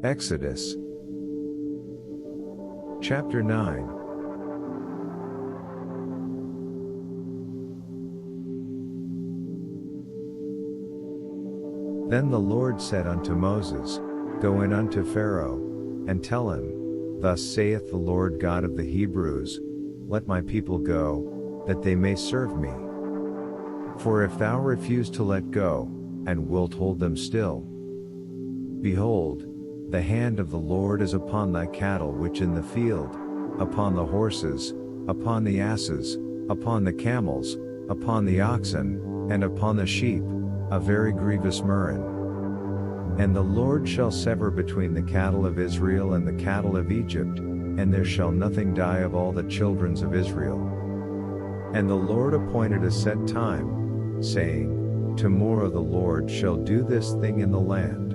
Exodus chapter 9. Then the Lord said unto Moses, Go in unto Pharaoh, and tell him, Thus saith the Lord God of the Hebrews, Let my people go, that they may serve me. For if thou refuse to let go, and wilt hold them still, behold, the hand of the Lord is upon thy cattle which in the field, upon the horses, upon the asses, upon the camels, upon the oxen, and upon the sheep, a very grievous murrain. And the Lord shall sever between the cattle of Israel and the cattle of Egypt, and there shall nothing die of all the children of Israel. And the Lord appointed a set time, saying, Tomorrow the Lord shall do this thing in the land.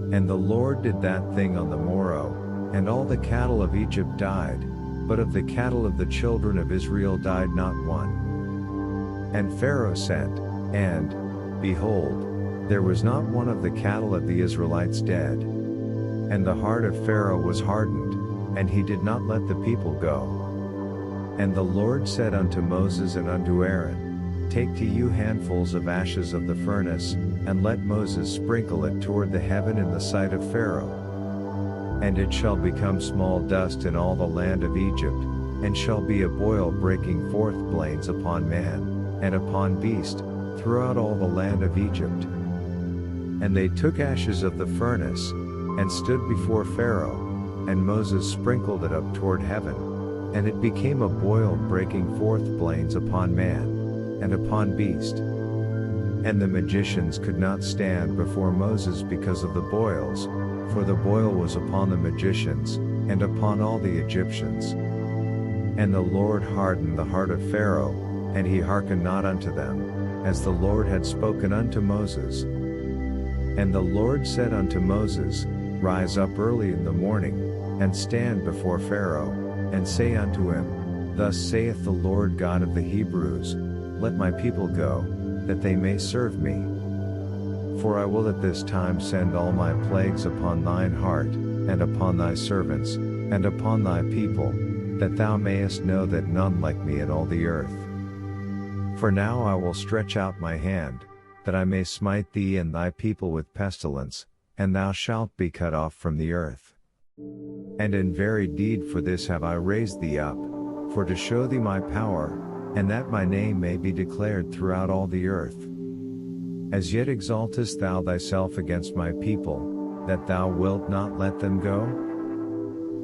And the Lord did that thing on the morrow, and all the cattle of Egypt died, but of the cattle of the children of Israel died not one. And Pharaoh sent, and, behold, there was not one of the cattle of the Israelites dead. And the heart of Pharaoh was hardened, and he did not let the people go. And the Lord said unto Moses and unto Aaron, Take to you handfuls of ashes of the furnace, and let Moses sprinkle it toward the heaven in the sight of Pharaoh. And it shall become small dust in all the land of Egypt, and shall be a boil breaking forth blains upon man, and upon beast, throughout all the land of Egypt. And they took ashes of the furnace, and stood before Pharaoh, and Moses sprinkled it up toward heaven, and it became a boil breaking forth blains upon man, and upon beast. And the magicians could not stand before Moses because of the boils, for the boil was upon the magicians, and upon all the Egyptians. And the Lord hardened the heart of Pharaoh, and he hearkened not unto them, as the Lord had spoken unto Moses. And the Lord said unto Moses, Rise up early in the morning, and stand before Pharaoh, and say unto him, Thus saith the Lord God of the Hebrews, Let my people go, that they may serve me. For I will at this time send all my plagues upon thine heart, and upon thy servants, and upon thy people, that thou mayest know that none like me in all the earth. For now I will stretch out my hand, that I may smite thee and thy people with pestilence, and thou shalt be cut off from the earth. And in very deed for this have I raised thee up, for to show thee my power, and that my name may be declared throughout all the earth. As yet exaltest thou thyself against my people, that thou wilt not let them go?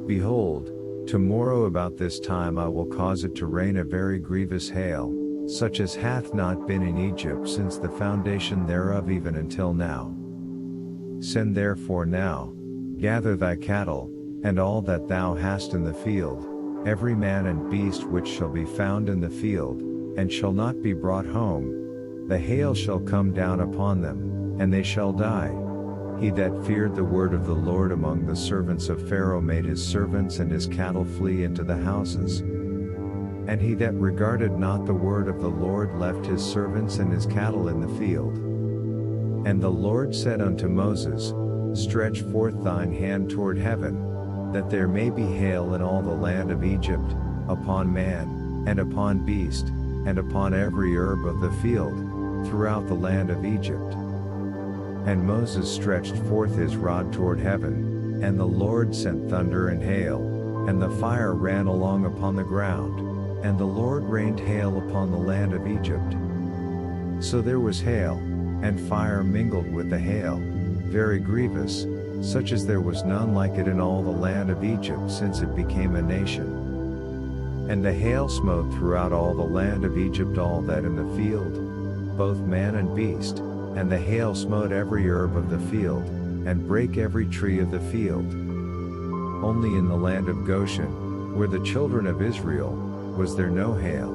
Behold, tomorrow about this time I will cause it to rain a very grievous hail, such as hath not been in Egypt since the foundation thereof even until now. Send therefore now, gather thy cattle, and all that thou hast in the field, every man and beast which shall be found in the field, and shall not be brought home, the hail shall come down upon them, and they shall die. He that feared the word of the Lord among the servants of Pharaoh made his servants and his cattle flee into the houses. And he that regarded not the word of the Lord left his servants and his cattle in the field. And the Lord said unto Moses, Stretch forth thine hand toward heaven, that there may be hail in all the land of Egypt, upon man, and upon beast, and upon every herb of the field, throughout the land of Egypt. And Moses stretched forth his rod toward heaven, and the Lord sent thunder and hail, and the fire ran along upon the ground, and the Lord rained hail upon the land of Egypt. So there was hail, and fire mingled with the hail, very grievous, such as there was none like it in all the land of Egypt since it became a nation. And the hail smote throughout all the land of Egypt all that in the field, both man and beast, and the hail smote every herb of the field, and brake every tree of the field. Only in the land of Goshen, where the children of Israel, was there no hail.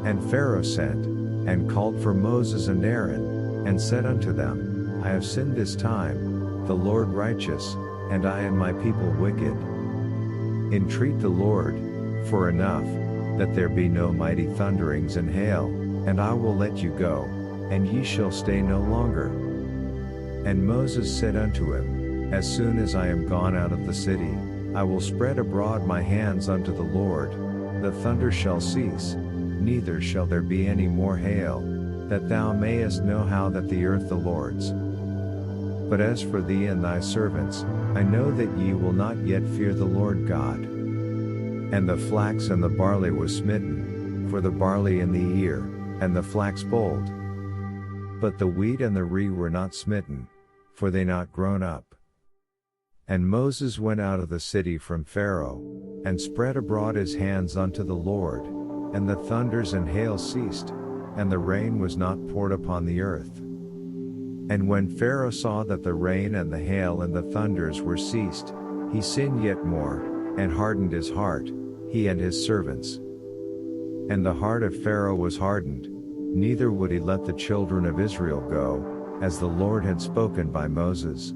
And Pharaoh sent, and called for Moses and Aaron, and said unto them, I have sinned this time, the Lord righteous, and I and my people wicked. Entreat the Lord, for enough, that there be no mighty thunderings and hail, and I will let you go, and ye shall stay no longer. And Moses said unto him, As soon as I am gone out of the city, I will spread abroad my hands unto the Lord. The thunder shall cease, neither shall there be any more hail, that thou mayest know how that the earth the Lord's. But as for thee and thy servants, I know that ye will not yet fear the Lord God. And the flax and the barley was smitten, for the barley in the ear, and the flax bold. But the wheat and the rye were not smitten, for they not grown up. And Moses went out of the city from Pharaoh, and spread abroad his hands unto the Lord, and the thunders and hail ceased, and the rain was not poured upon the earth. And when Pharaoh saw that the rain and the hail and the thunders were ceased, he sinned yet more, and hardened his heart, he and his servants. And the heart of Pharaoh was hardened, neither would he let the children of Israel go, as the Lord had spoken by Moses.